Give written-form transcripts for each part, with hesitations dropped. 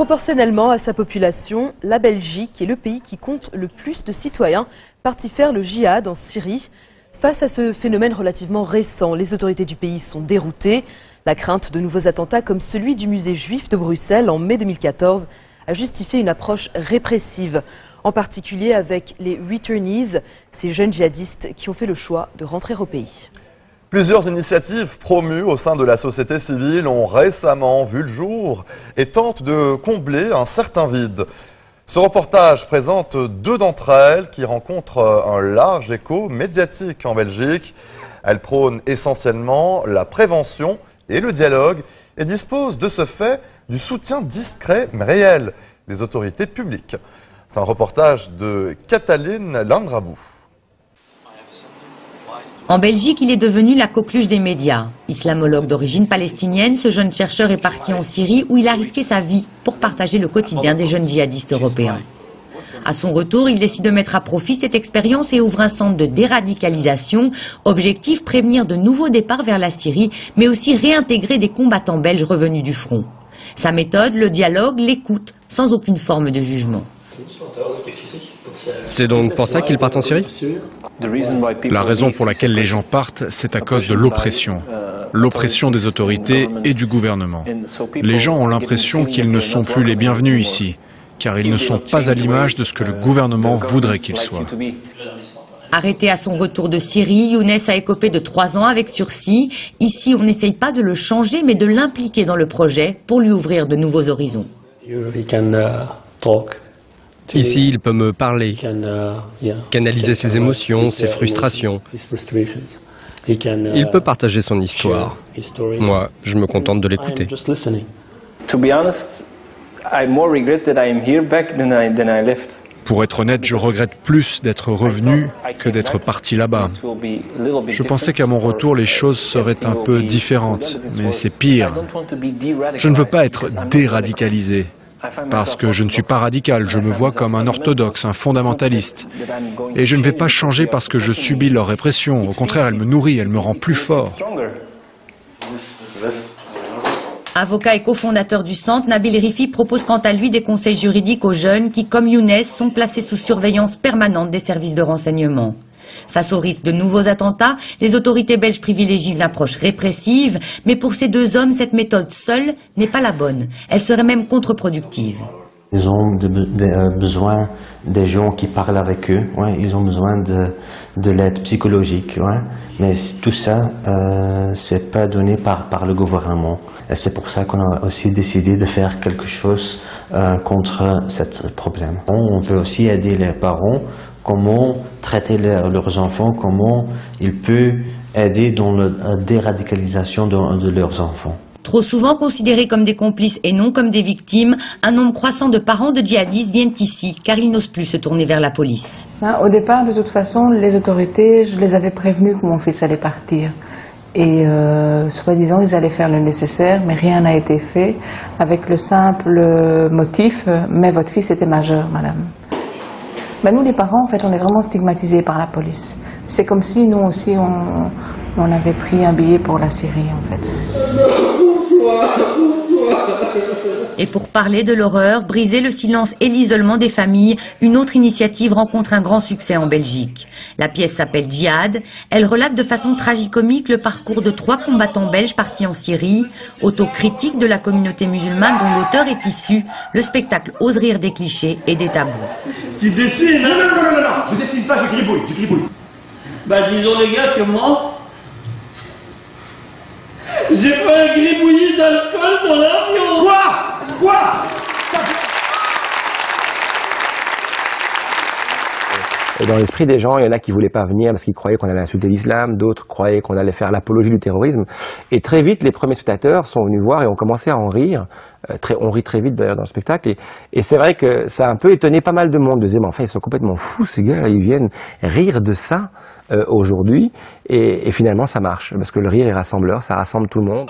Proportionnellement à sa population, la Belgique est le pays qui compte le plus de citoyens partis faire le djihad en Syrie. Face à ce phénomène relativement récent, les autorités du pays sont déroutées. La crainte de nouveaux attentats comme celui du musée juif de Bruxelles en mai 2014 a justifié une approche répressive, en particulier avec les returnees, ces jeunes djihadistes qui ont fait le choix de rentrer au pays. Plusieurs initiatives promues au sein de la société civile ont récemment vu le jour et tentent de combler un certain vide. Ce reportage présente deux d'entre elles qui rencontrent un large écho médiatique en Belgique. Elles prônent essentiellement la prévention et le dialogue et disposent de ce fait du soutien discret mais réel des autorités publiques. C'est un reportage de Cataline Landrabou. En Belgique, il est devenu la coqueluche des médias. Islamologue d'origine palestinienne, ce jeune chercheur est parti en Syrie où il a risqué sa vie pour partager le quotidien des jeunes djihadistes européens. À son retour, il décide de mettre à profit cette expérience et ouvre un centre de déradicalisation. Objectif, prévenir de nouveaux départs vers la Syrie, mais aussi réintégrer des combattants belges revenus du front. Sa méthode, le dialogue, l'écoute, sans aucune forme de jugement. C'est donc pour ça qu'ils partent en Syrie ? La raison pour laquelle les gens partent, c'est à cause de l'oppression. L'oppression des autorités et du gouvernement. Les gens ont l'impression qu'ils ne sont plus les bienvenus ici, car ils ne sont pas à l'image de ce que le gouvernement voudrait qu'ils soient. Arrêté à son retour de Syrie, Younes a écopé de 3 ans avec sursis. Ici, on n'essaye pas de le changer, mais de l'impliquer dans le projet pour lui ouvrir de nouveaux horizons. Ici, il peut me parler, canaliser ses émotions, ses frustrations. Il peut partager son histoire. Moi, je me contente de l'écouter. Pour être honnête, je regrette plus d'être revenu que d'être parti là-bas. Je pensais qu'à mon retour, les choses seraient un peu différentes, mais c'est pire. Je ne veux pas être déradicalisé. Parce que je ne suis pas radical, je me vois comme un orthodoxe, un fondamentaliste. Et je ne vais pas changer parce que je subis leur répression. Au contraire, elle me nourrit, elle me rend plus fort. Avocat et cofondateur du centre, Nabil Rifi propose quant à lui des conseils juridiques aux jeunes qui, comme Younes, sont placés sous surveillance permanente des services de renseignement. Face au risque de nouveaux attentats, les autorités belges privilégient une approche répressive, mais pour ces deux hommes, cette méthode seule n'est pas la bonne. Elle serait même contre-productive. Ils ont besoin des gens qui parlent avec eux, ouais, ils ont besoin de l'aide psychologique, ouais. Mais tout ça, c'est pas donné par le gouvernement. Et c'est pour ça qu'on a aussi décidé de faire quelque chose contre ce problème. On veut aussi aider les parents, comment traiter leurs enfants, comment ils peuvent aider dans la déradicalisation de leurs enfants. Trop souvent considérés comme des complices et non comme des victimes, un nombre croissant de parents de djihadistes viennent ici car ils n'osent plus se tourner vers la police. Au départ, de toute façon, les autorités, je les avais prévenus que mon fils allait partir. Et soi-disant, ils allaient faire le nécessaire, mais rien n'a été fait avec le simple motif « mais votre fils était majeur, madame ». Ben, nous, les parents, en fait, on est vraiment stigmatisés par la police. C'est comme si nous aussi, on avait pris un billet pour la Syrie, en fait. Et pour parler de l'horreur, briser le silence et l'isolement des familles, une autre initiative rencontre un grand succès en Belgique. La pièce s'appelle Djihad. Elle relate de façon tragicomique le parcours de 3 combattants belges partis en Syrie. Autocritique de la communauté musulmane dont l'auteur est issu, le spectacle ose rire des clichés et des tabous. Tu dessines, hein? Non, je dessine pas, je gribouille. Bah disons les gars que moi, j'ai fait un gribouillis d'alcool dans l'avion. Quoi? Et dans l'esprit des gens, il y en a qui voulaient pas venir parce qu'ils croyaient qu'on allait insulter l'islam, d'autres croyaient qu'on allait faire l'apologie du terrorisme. Et très vite, les premiers spectateurs sont venus voir et ont commencé à en rire. On rit très vite d'ailleurs dans le spectacle. Et c'est vrai que ça a un peu étonné pas mal de monde. De dire, mais enfin, ils sont complètement fous, ces gars, ils viennent rire de ça aujourd'hui. Et finalement, ça marche. Parce que le rire est rassembleur, ça rassemble tout le monde.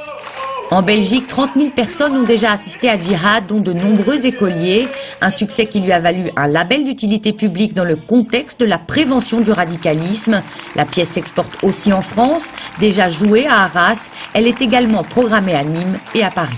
En Belgique, 30 000 personnes ont déjà assisté à Djihad, dont de nombreux écoliers. Un succès qui lui a valu un label d'utilité publique dans le contexte de la prévention du radicalisme. La pièce s'exporte aussi en France. Déjà jouée à Arras, elle est également programmée à Nîmes et à Paris.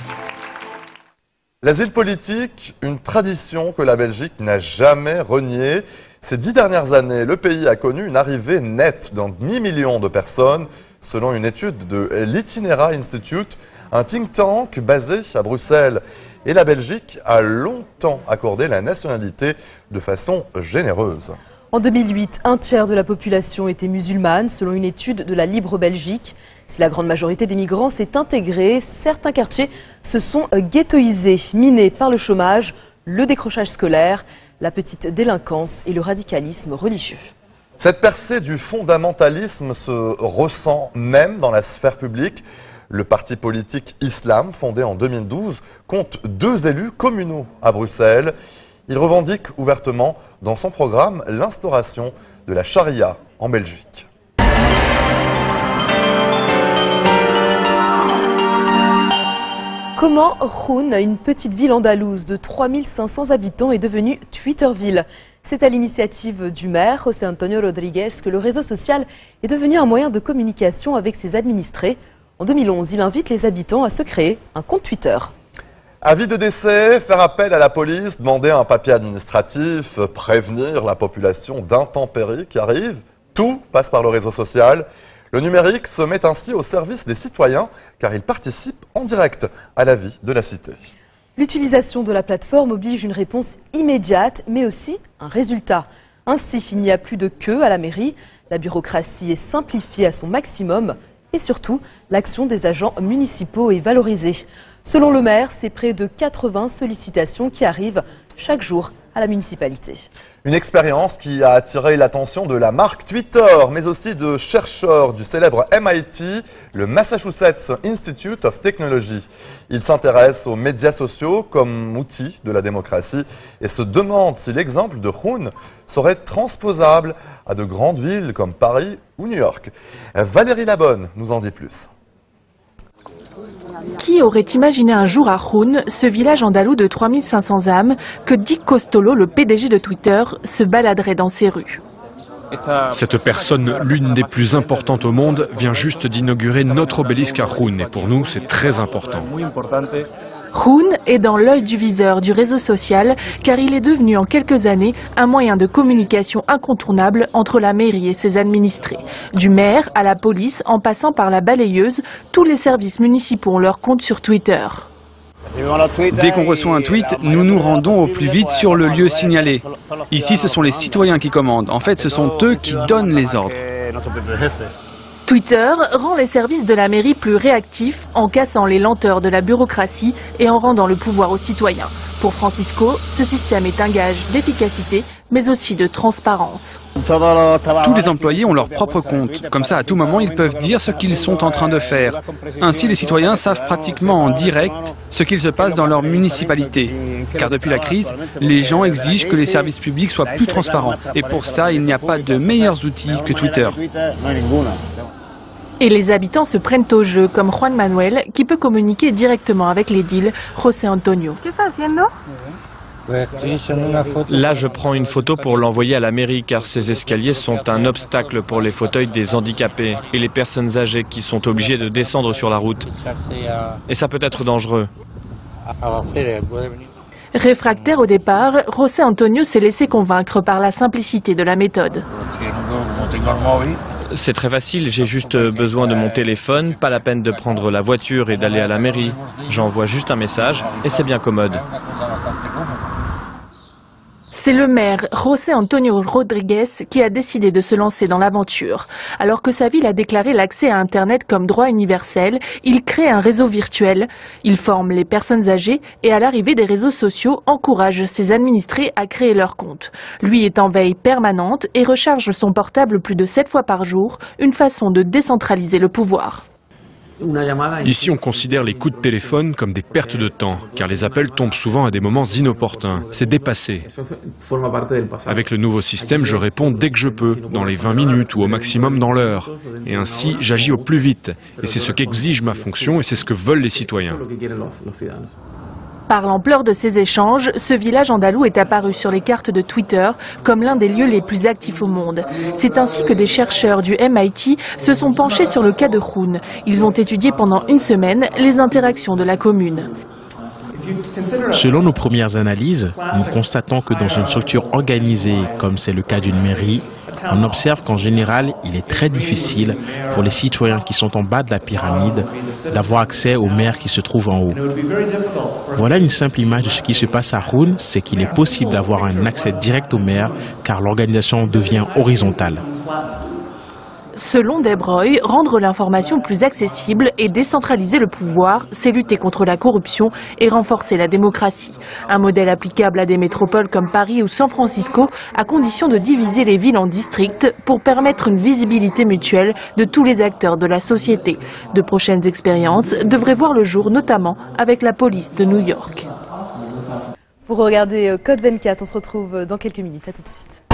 L'asile politique, une tradition que la Belgique n'a jamais reniée. Ces 10 dernières années, le pays a connu une arrivée nette d'un demi-million de personnes, selon une étude de l'Itinera Institute, un think tank basé à Bruxelles. Et la Belgique a longtemps accordé la nationalité de façon généreuse. En 2008, un tiers de la population était musulmane, selon une étude de la Libre Belgique. Si la grande majorité des migrants s'est intégrée, certains quartiers se sont ghettoisés, minés par le chômage, le décrochage scolaire, la petite délinquance et le radicalisme religieux. Cette percée du fondamentalisme se ressent même dans la sphère publique. Le parti politique Islam, fondé en 2012, compte 2 élus communaux à Bruxelles. Il revendique ouvertement dans son programme l'instauration de la charia en Belgique. Comment Jun, une petite ville andalouse de 3500 habitants, est devenue Twitterville? C'est à l'initiative du maire, José Antonio Rodríguez, que le réseau social est devenu un moyen de communication avec ses administrés. En 2011, il invite les habitants à se créer un compte Twitter. Avis de décès, faire appel à la police, demander un papier administratif, prévenir la population d'intempéries qui arrivent, tout passe par le réseau social. Le numérique se met ainsi au service des citoyens car il participe en direct à la vie de la cité. L'utilisation de la plateforme oblige une réponse immédiate, mais aussi un résultat. Ainsi, il n'y a plus de queue à la mairie, la bureaucratie est simplifiée à son maximum et surtout, l'action des agents municipaux est valorisée. Selon le maire, c'est près de 80 sollicitations qui arrivent chaque jour à la municipalité. Une expérience qui a attiré l'attention de la marque Twitter, mais aussi de chercheurs du célèbre MIT, le Massachusetts Institute of Technology. Ils s'intéressent aux médias sociaux comme outil de la démocratie et se demandent si l'exemple de Jun serait transposable à de grandes villes comme Paris ou New York. Valérie Labonne nous en dit plus. Qui aurait imaginé un jour à Jun, ce village andalou de 3500 âmes, que Dick Costolo, le PDG de Twitter, se baladerait dans ses rues? Cette personne, l'une des plus importantes au monde, vient juste d'inaugurer notre obélisque à Jun et pour nous, c'est très important. Jun est dans l'œil du viseur du réseau social car il est devenu en quelques années un moyen de communication incontournable entre la mairie et ses administrés. Du maire à la police en passant par la balayeuse, tous les services municipaux ont leur compte sur Twitter. Dès qu'on reçoit un tweet, nous nous rendons au plus vite sur le lieu signalé. Ici, ce sont les citoyens qui commandent. En fait, ce sont eux qui donnent les ordres. Twitter rend les services de la mairie plus réactifs en cassant les lenteurs de la bureaucratie et en rendant le pouvoir aux citoyens. Pour Francisco, ce système est un gage d'efficacité, mais aussi de transparence. Tous les employés ont leur propre compte. Comme ça, à tout moment, ils peuvent dire ce qu'ils sont en train de faire. Ainsi, les citoyens savent pratiquement en direct ce qu'il se passe dans leur municipalité. Car depuis la crise, les gens exigent que les services publics soient plus transparents. Et pour ça, il n'y a pas de meilleurs outils que Twitter. Et les habitants se prennent au jeu, comme Juan Manuel, qui peut communiquer directement avec l'édile José Antonio. Là, je prends une photo pour l'envoyer à la mairie, car ces escaliers sont un obstacle pour les fauteuils des handicapés et les personnes âgées qui sont obligées de descendre sur la route. Et ça peut être dangereux. Réfractaire au départ, José Antonio s'est laissé convaincre par la simplicité de la méthode. C'est très facile, j'ai juste besoin de mon téléphone, pas la peine de prendre la voiture et d'aller à la mairie. J'envoie juste un message et c'est bien commode. C'est le maire José Antonio Rodríguez qui a décidé de se lancer dans l'aventure. Alors que sa ville a déclaré l'accès à Internet comme droit universel, il crée un réseau virtuel. Il forme les personnes âgées et à l'arrivée des réseaux sociaux, encourage ses administrés à créer leur compte. Lui est en veille permanente et recharge son portable plus de 7 fois par jour, une façon de décentraliser le pouvoir. Ici, on considère les coups de téléphone comme des pertes de temps, car les appels tombent souvent à des moments inopportuns. C'est dépassé. Avec le nouveau système, je réponds dès que je peux, dans les 20 minutes ou au maximum dans l'heure. Et ainsi, j'agis au plus vite. Et c'est ce qu'exige ma fonction et c'est ce que veulent les citoyens. Par l'ampleur de ces échanges, ce village andalou est apparu sur les cartes de Twitter comme l'un des lieux les plus actifs au monde. C'est ainsi que des chercheurs du MIT se sont penchés sur le cas de Jun. Ils ont étudié pendant une semaine les interactions de la commune. Selon nos premières analyses, nous constatons que dans une structure organisée, comme c'est le cas d'une mairie, on observe qu'en général, il est très difficile pour les citoyens qui sont en bas de la pyramide d'avoir accès au maire qui se trouve en haut. Voilà une simple image de ce qui se passe à Rouen, c'est qu'il est possible d'avoir un accès direct au maire car l'organisation devient horizontale. Selon Desbreuil, rendre l'information plus accessible et décentraliser le pouvoir, c'est lutter contre la corruption et renforcer la démocratie. Un modèle applicable à des métropoles comme Paris ou San Francisco, à condition de diviser les villes en districts pour permettre une visibilité mutuelle de tous les acteurs de la société. De prochaines expériences devraient voir le jour, notamment avec la police de New York. Vous regardez Code 24, on se retrouve dans quelques minutes, à tout de suite.